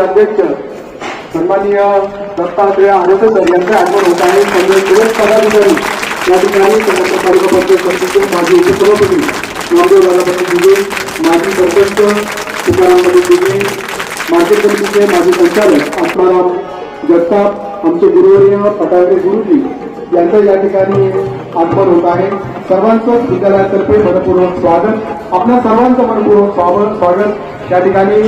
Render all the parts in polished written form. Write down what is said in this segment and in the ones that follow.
अध्यक्ष सन्माननीय दत्तात्रय आरोग्य सर यांचे आगमन होत आहे. सर्व पदाधिकारी या ठिकाणी समस्त तालुका पंचायत समितीचे माजी उपसभापती नामदेव दादापती दिघे, माजी सरपंच तुकारामपती दिघे, मार्केट समितीचे माजी संचालक आत्माराम जगताप, आमचे गुरुवर्य पटावरे गुरुजी यांचं या ठिकाणी आगमन होत आहे. सर्वांचं विद्यालयातर्फे मनपूर्वक स्वागत. आपल्या सर्वांचं मनपूर्वक स्वागत. या ठिकाणी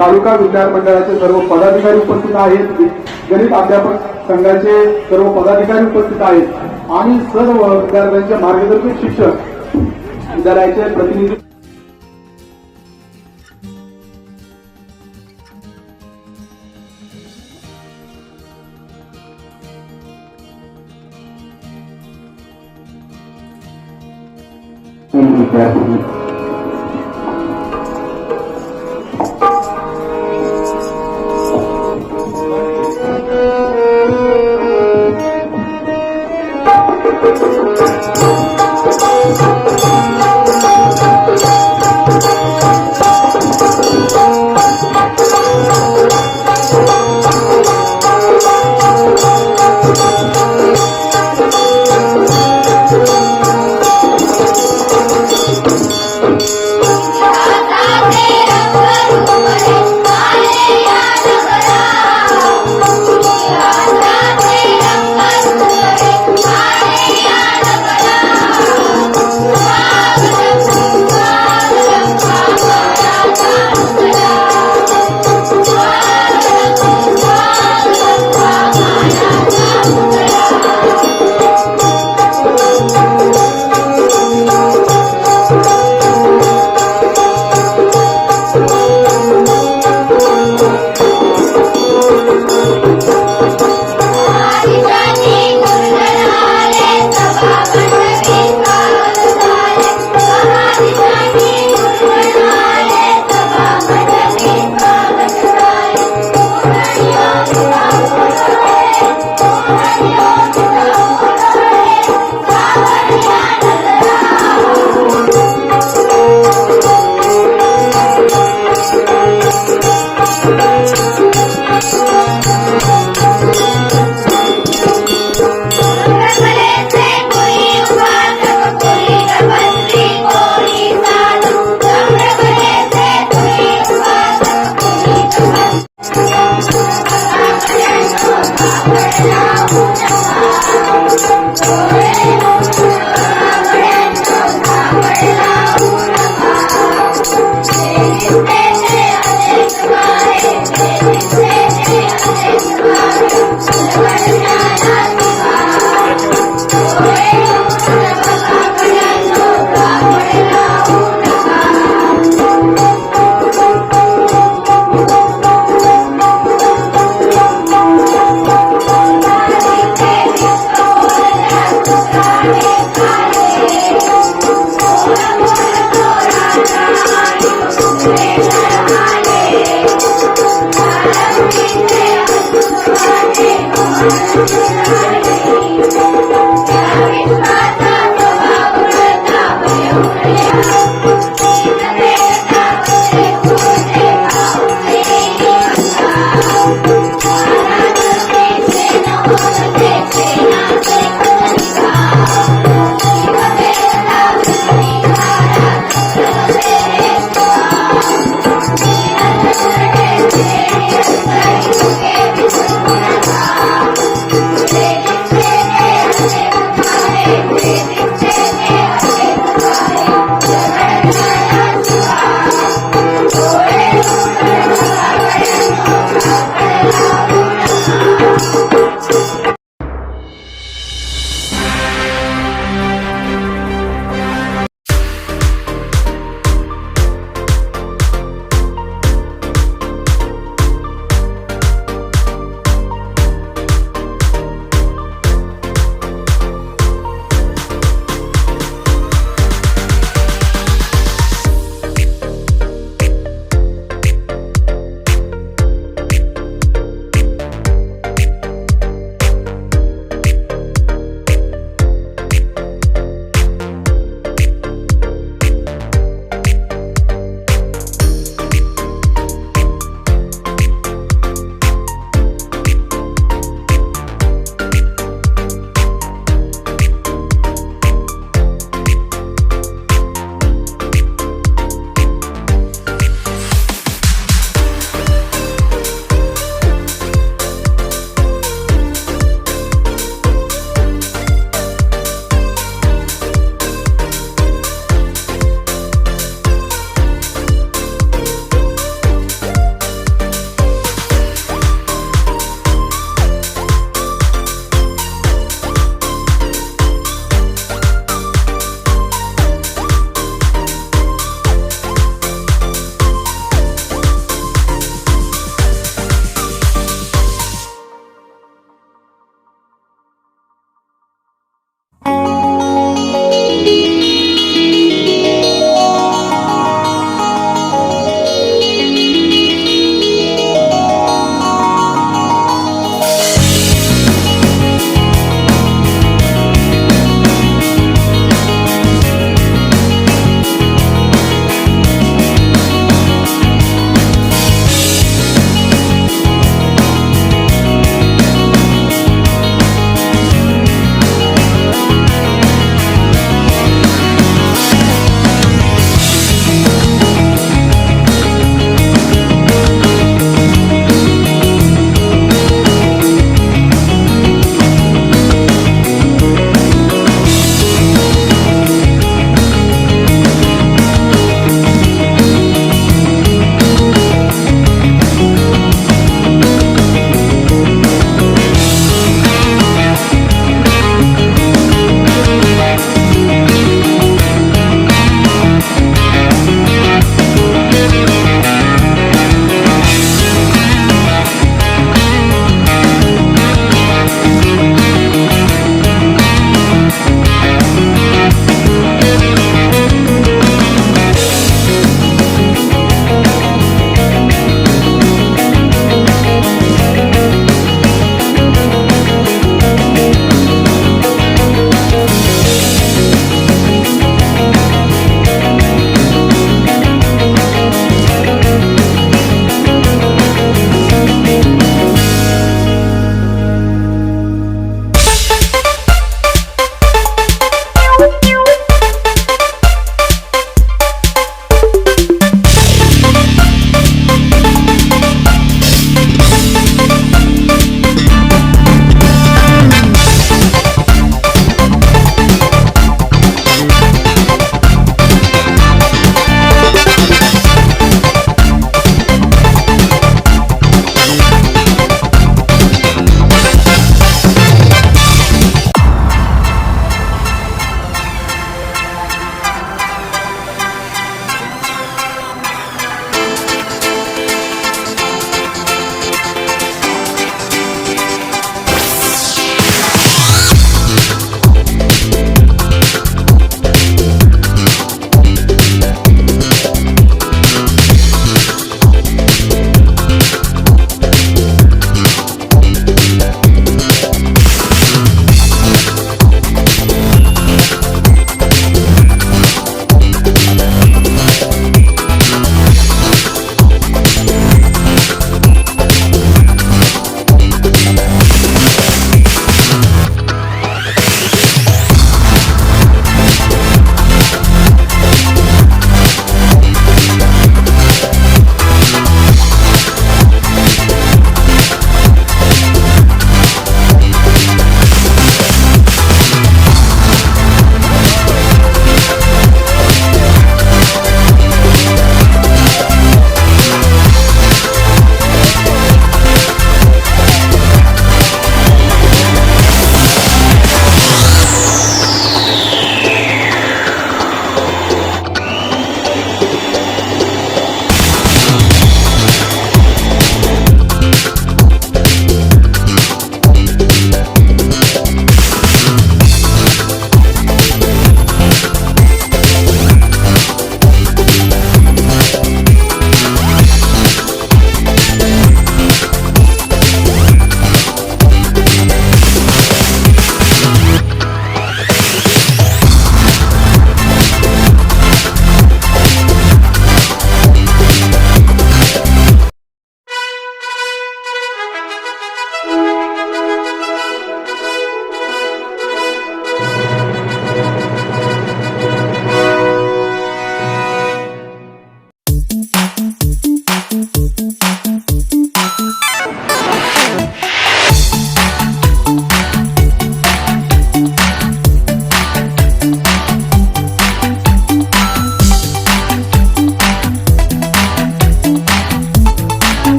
तालुका विज्ञान मंडळाचे सर्व पदाधिकारी उपस्थित आहेत, गणित अध्यापक संघाचे सर्व पदाधिकारी उपस्थित आहेत आणि सर्व विद्यार्थ्यांचे मार्गदर्शक शिक्षक विद्यालयाचे प्रतिनिधी. Yeah.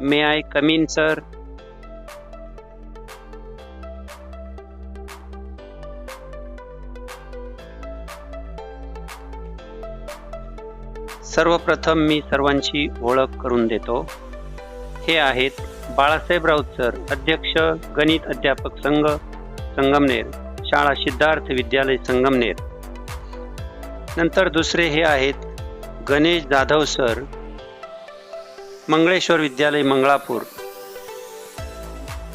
May I come in, sir? सर्वप्रथम मी सर्वांची ओळख करून देतो. हे आहेत बाळासाहेब राऊत सर, अध्यक्ष गणित अध्यापक संघ संगमनेर, शाळा सिद्धार्थ विद्यालय संगमनेर. नंतर दुसरे हे आहेत गणेश जाधव सर, मंगळेश्वर विद्यालय मंगळापूर.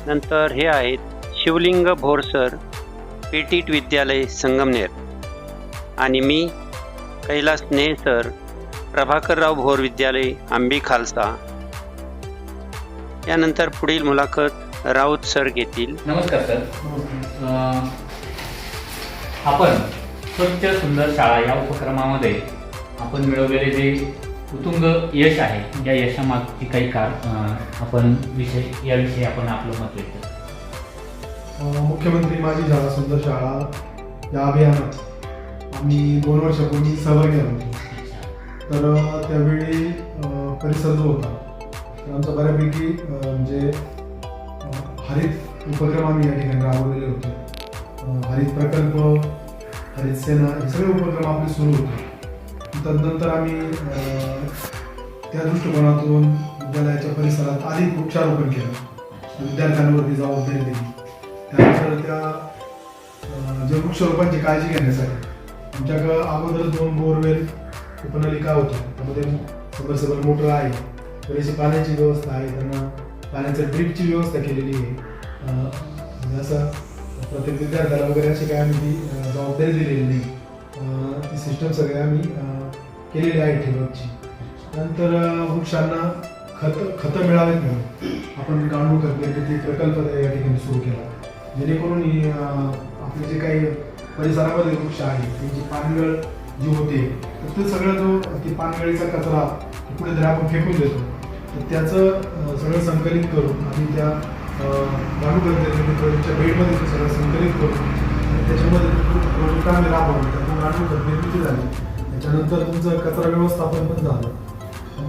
नंतर हे आहेत शिवलिंग भोर सर, पेटीट विद्यालय संगमनेर. आणि मी कैलास नेह सर, प्रभाकरराव भोर विद्यालय आंबी खालसा. यानंतर पुढील मुलाखत राऊत सर घेतील. नमस्कार सर. आपण स्वच्छ सुंदर शाळा या उपक्रमामध्ये आपण मिळवलेले जे उत्तुंग यश आहे, या यशामागची काही आपण याविषयी आपण आपलं मत व्यक्त करू. मुख्यमंत्री माझी शाळा सुंदर शाळा या अभियानात आम्ही 2 वर्षापूर्वी सहभागी झालो होतो. तर त्यावेळी परिसर जो होता तर आमचा बऱ्यापैकी म्हणजे हरित उपक्रम आम्ही या ठिकाणी राबवलेले होते. हरित प्रकल्प, हरित सेना हे सगळे उपक्रम आपले सुरू होते. तदनंतर आम्ही त्या दृष्टिकोनातून विद्यालयाच्या परिसरात अधिक वृक्षारोपण केलं, विद्यार्थ्यांवरती जबाबदारी दिली. त्यानंतर त्या जे वृक्षारोपणाची काळजी घेण्यासाठी आमच्याकडं अगोदर 2 बोरवेल उपनलिका होत्या. त्यामध्ये सबमर्सिबल मोटर आहे, पुरेशी पाण्याची व्यवस्था आहे, त्यांना पाण्याच्या ड्रीपची व्यवस्था केलेली आहे. असं प्रत्येक विद्यार्थ्याला वगैरे अशी काय आम्ही ती जबाबदारी दिलेली नाही. ती सिस्टम सगळी आम्ही केलेली आहे ठिबकची. नंतर वृक्षांना खतं मिळावेत म्हणून आपण गांडूळ खत निर्मिती प्रकल्प या ठिकाणी सुरू केला, जेणेकरून आपले जे काही परिसरामध्ये वृक्ष आहे त्यांची पानगळ जी होते तर ते सगळं जो ती पानगळीचा कचरा कुठेतरी आपण फेकून देतो, तर त्याचं सगळं संकलित करून आम्ही त्या गांडूळ खत निर्मिती प्रोजेक्टच्या बेडमध्ये ते सगळं संकलित करून त्याच्यामध्ये प्रोजेक्ट आम्ही राबवलं. त्यातून गांडूळ खत निर्मिती झाली. त्याच्यानंतर तुमचं कचरा व्यवस्थापन पण झालं.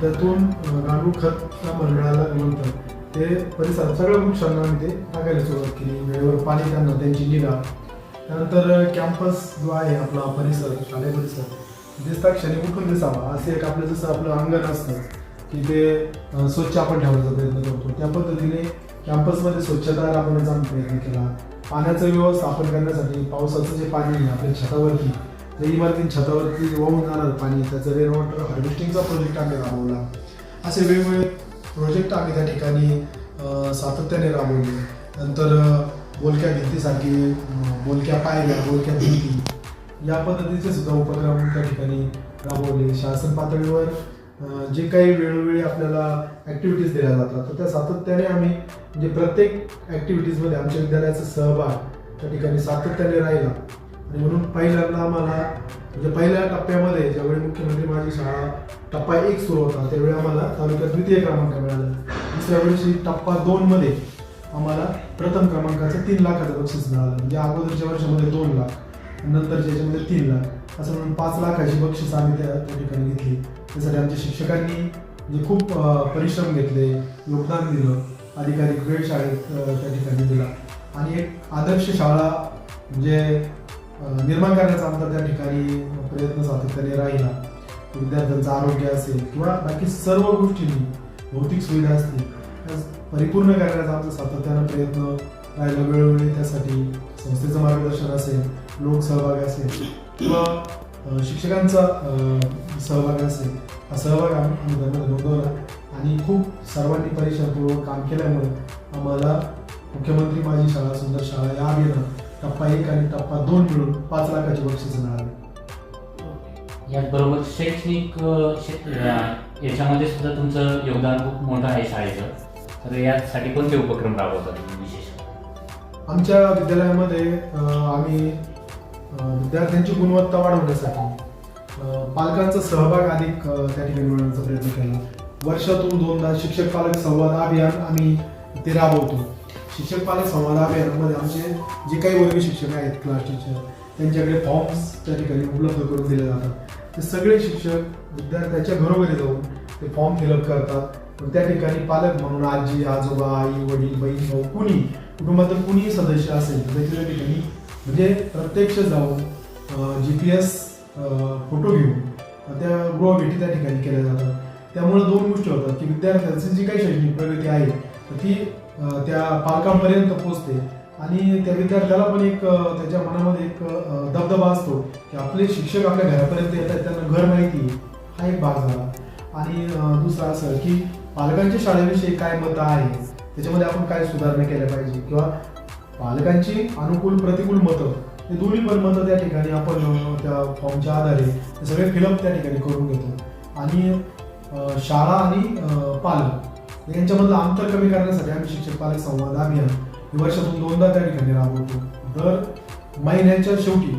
त्यातून गांडूळ खत मिळाल्यानंतर ते परिसरात सगळ्या वृक्षांना आम्ही ते टाकायला सुरुवात केली. वेळेवर पाणी त्यांना त्यांची निगा. त्यानंतर कॅम्पस जो आहे आपला परिसर, शालेय परिसर दिसता क्षणी उठून दिसावा असे एक आपलं जसं आपलं अंगण असतं की ते स्वच्छ आपण ठेवण्याचा प्रयत्न करतो, त्या पद्धतीने कॅम्पसमध्ये स्वच्छता राखण्याचा आम्ही प्रयत्न केला. पाण्याचं व्यवस्थापन करण्यासाठी पावसाचं जे पाणी आहे आपल्या छतावरती, जे इमारती छतावरती वाहून जाणारं पाणी, त्याचं रेन वॉटर हार्वेस्टिंगचा प्रोजेक्ट आम्ही राबवला. असे वेगवेगळे प्रोजेक्ट आम्ही त्या ठिकाणी सातत्याने राबवले. नंतर बोलक्या भिंतीसारखी, बोलक्या पायऱ्या, बोलक्या भिंती या पद्धतीचे सुद्धा उपक्रम त्या ठिकाणी राबवले. शासन पातळीवर जे काही वेळोवेळी आपल्याला ॲक्टिव्हिटीज दिल्या जातात तर त्या सातत्याने आम्ही म्हणजे प्रत्येक ॲक्टिव्हिटीजमध्ये आमच्या विद्यालयाचा सहभाग त्या ठिकाणी सातत्याने राहिला. आणि म्हणून पहिल्यांदा आम्हाला म्हणजे पहिल्या टप्प्यामध्ये ज्यावेळी मुख्यमंत्री माझी शाळा टप्पा 1 सुरू होता त्यावेळी आम्हाला तालुक्यात 2य क्रमांक मिळाला. दुसऱ्या वर्षी टप्पा 2 मध्ये आम्हाला प्रथम क्रमांकाचं 3 लाखाचं बक्षीस मिळालं. म्हणजे अगोदरच्या वर्षामध्ये 2 लाख, नंतरच्या याच्यामध्ये 3 लाख, असं म्हणून 5 लाखाची बक्षीस आम्ही त्या ठिकाणी घेतली. त्यासाठी आमच्या शिक्षकांनी म्हणजे खूप परिश्रम घेतले, योगदान दिलं, अधिकाधिक वेळ शाळेत त्या ठिकाणी दिला आणि एक आदर्श शाळा म्हणजे निर्माण करण्याचा आमचा त्या ठिकाणी प्रयत्न सातत्याने राहिला. विद्यार्थ्यांचं आरोग्य असेल किंवा बाकी सर्व गोष्टींनी भौतिक सुविधा असतील त्या परिपूर्ण करण्याचा आमचा सातत्यानं प्रयत्न राहिला. वेळोवेळी त्यासाठी संस्थेचं मार्गदर्शन असेल, लोकसहभाग असेल किंवा शिक्षकांचा सहभाग असेल, हा सहभाग आम्ही त्यामध्ये नोंदवला आणि खूप सर्वांनी परिश्रमपूर्वक काम केल्यामुळे आम्हाला मुख्यमंत्री माझी शाळा सुंदर शाळा या अभियानात टप्पा 1 आणि टप्पा 2 मिळून 5 लाखाची बक्षीस मिळाली. याचबरोबर शैक्षणिक याच्यामध्ये सुद्धा तुमचं योगदान खूप मोठं आहे शाळेचं. तर यासाठी कोणते उपक्रम राबवतात तुम्ही विशेष? आमच्या विद्यालयामध्ये आम्ही विद्यार्थ्यांची गुणवत्ता वाढवण्यासाठी पालकांचा सहभाग अधिक त्या ठिकाणी मिळवण्याचा प्रयत्न केला. वर्षातून 2दा शिक्षक पालक संवाद अभियान आम्ही ते राबवतो. शिक्षक पालक संवाद अभियानामध्ये आमचे जे काही वर्ग शिक्षक आहेत, क्लास टीचर, त्यांच्याकडे फॉर्म्स त्या ठिकाणी उपलब्ध करून दिले जातात. ते सगळे शिक्षक विद्यार्थ्याच्या घरोघरी जाऊन ते फॉर्म फिलअप करतात. त्या ठिकाणी पालक म्हणून आजी, आजोबा, आई, वडील, बहीण, भाऊ, कुणी कुटुंबातील कुणीही सदस्य असेल तर त्या ठिकाणी म्हणजे प्रत्यक्ष जाऊन GPS फोटो घेऊन त्या गृहभेटी त्या ठिकाणी केल्या जातात. त्यामुळे 2 गोष्टी होतात की विद्यार्थ्यांची जी काही शैक्षणिक प्रगती आहे तर ती त्या पालकांपर्यंत पोहोचते आणि त्या विद्यार्थ्याला पण एक त्याच्या मनामध्ये एक दबदबा असतो की आपले शिक्षक आपल्या घरापर्यंत येतात, त्यांना घर माहिती आहे, हा एक भाग झाला. आणि दुसरा असं की पालकांच्या शाळेविषयी काय मतं आहे, त्याच्यामध्ये आपण काय सुधारणा केल्या पाहिजे किंवा पालकांची अनुकूल प्रतिकूल मतं हे दोन्ही पण मतं त्या ठिकाणी आपण त्या फॉर्मच्या आधारे हे सगळे फिलअप त्या ठिकाणी करून घेतो. आणि शाळा आणि पालक यांच्यामधलं अंतर कमी करण्यासाठी आम्ही शिक्षक पालक संवाद अभियान हे वर्षातून 2दा त्या ठिकाणी राबवतो. दर महिन्याच्या शेवटी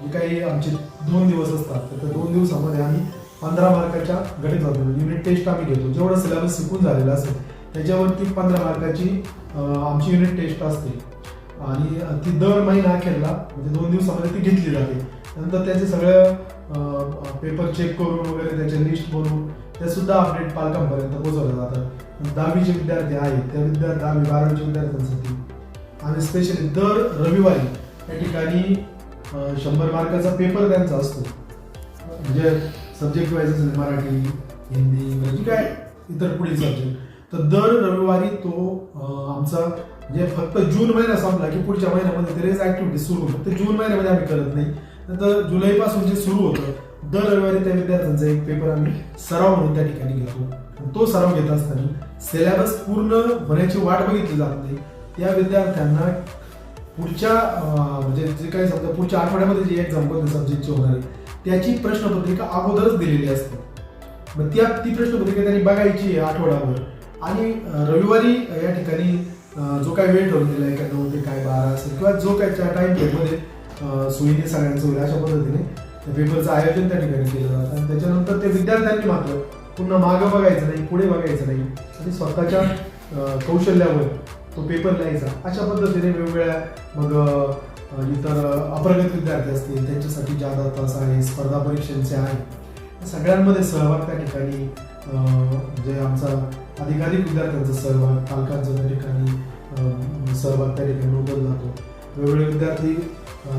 जे काही आमचे 2 दिवस असतात तर त्या 2 दिवसामध्ये आम्ही 15 मार्काच्या गणित युनिट टेस्ट आम्ही घेतो. जेवढा सिलेबस शिकून झालेला असेल त्याच्यावरती 15 मार्काची आमची युनिट टेस्ट असते आणि ती दर महिना अखेरला म्हणजे 2 दिवसामध्ये ती घेतली जाते. नंतर त्याचे सगळं पेपर चेक करून वगैरे त्याचे लिस्ट बनवून ते सुद्धा अपडेट पालकांपर्यंत पोहोचवलं जातं. 10वीचे विद्यार्थी आहेत त्या 10वी 12वीच्या विद्यार्थ्यांसाठी आणि स्पेशली दर रविवारी त्या ठिकाणी 100 मार्काचा पेपर त्यांचा असतो. म्हणजे सब्जेक्ट वाईज असेल मराठी, हिंदी, इंग्रजी काय इतर पुढील सब्जेक्ट, तर दर रविवारी तो आमचा म्हणजे फक्त जून महिना संपला की पुढच्या महिन्यामध्ये ते रेज ॲक्टिव्हिटी सुरू. फक्त जून महिन्यामध्ये आम्ही करत नाही, नंतर जुलैपासून जे सुरू होतं दर रविवारी त्या विद्यार्थ्यांचा एक पेपर आम्ही सराव म्हणून त्या ठिकाणी घेतो. तो सराव घेत असताना सिलेबस पूर्ण होण्याची वाट बघितली जात नाही. त्या विद्यार्थ्यांना पुढच्या म्हणजे जे काही समजा पुढच्या आठवड्यामध्ये जी एक्झाम कोणत्या सब्जेक्टची होणार आहे त्याची प्रश्नपत्रिका अगोदरच दिलेली असते. मग ती प्रश्नपत्रिका त्यांनी बघायची आठवड्याभर आणि रविवारी या ठिकाणी जो काही वेळ ठरवून दिला आहे का 9 ते काय 12 असेल किंवा जो काय टाइम फ्रेममध्ये सोयीने सगळ्यांचं होईल अशा पद्धतीने त्या पेपरचं आयोजन त्या ठिकाणी केलं जातं. आणि त्याच्यानंतर ते विद्यार्थ्यांनी मात्र पुन्हा मागं बघायचं नाही, पुढे बघायचं नाही आणि स्वतःच्या कौशल्यावर तो पेपर लिहायचा. अशा पद्धतीने वेगवेगळ्या मग इतर अप्रगत विद्यार्थी असतील त्यांच्यासाठी जादा तास आहे, स्पर्धा परीक्षांचे आहे, सगळ्यांमध्ये सहभाग त्या ठिकाणी जे आमचा अधिकाधिक विद्यार्थ्यांचा सहभाग, पालकांचा त्या ठिकाणी सहभाग त्या ठिकाणी नोंदवला जातो. वेगवेगळे विद्यार्थी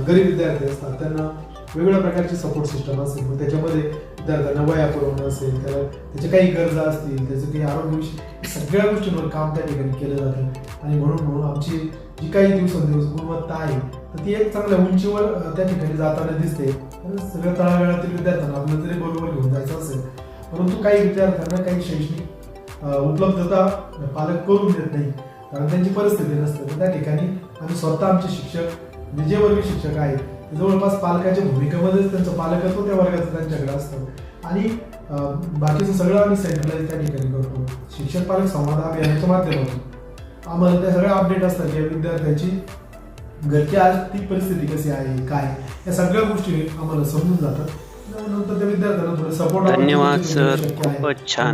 गरीब विद्यार्थी असतात त्यांना वेगवेगळ्या प्रकारची सपोर्ट सिस्टम असेल, मग त्याच्यामध्ये विद्यार्थ्यांना वया पुरवणं असेल, त्याच्या काही गरजा असतील, त्याचं काही आरोग्यविषयी सगळ्या गोष्टींवर काम त्या ठिकाणी केलं जातं. आणि म्हणून आमची जी काही दिवसेंदिवस गुणवत्ता आहे तर ती एक चांगल्या उंचीवर त्या ठिकाणी जाताना दिसते. सगळ्या तळागाळातील विद्यार्थ्यांना आपल्याला जरी बरोबर घेऊन जायचं असेल, परंतु काही विद्यार्थ्यांना काही शैक्षणिक उपलब्धता पालक करून देत नाही, कारण त्यांची परिस्थिती नसते. तर त्या ठिकाणी आम्ही स्वतः आमचे शिक्षक म्हणजे जे वर्ग शिक्षक आहेत ते जवळपास पालकाच्या भूमिकेमध्येच त्यांचं पालकत्व त्या वर्गाचं त्यांच्याकडे असतं आणि बाकीचं सगळं आम्ही सेंट्रलाइज त्या ठिकाणी करतो. शिक्षक पालक संवाद अभियानाच्या माध्यमातून आम्हाला त्या सगळ्या अपडेट असतात की विद्यार्थ्यांची घरची आर्थिक परिस्थिती कशी आहे, काय, या सगळ्या गोष्टी आम्हाला समजून जातात. नंतर त्या विद्यार्थ्यांना थोडं सपोर्ट. धन्यवाद सर, खूपच छान.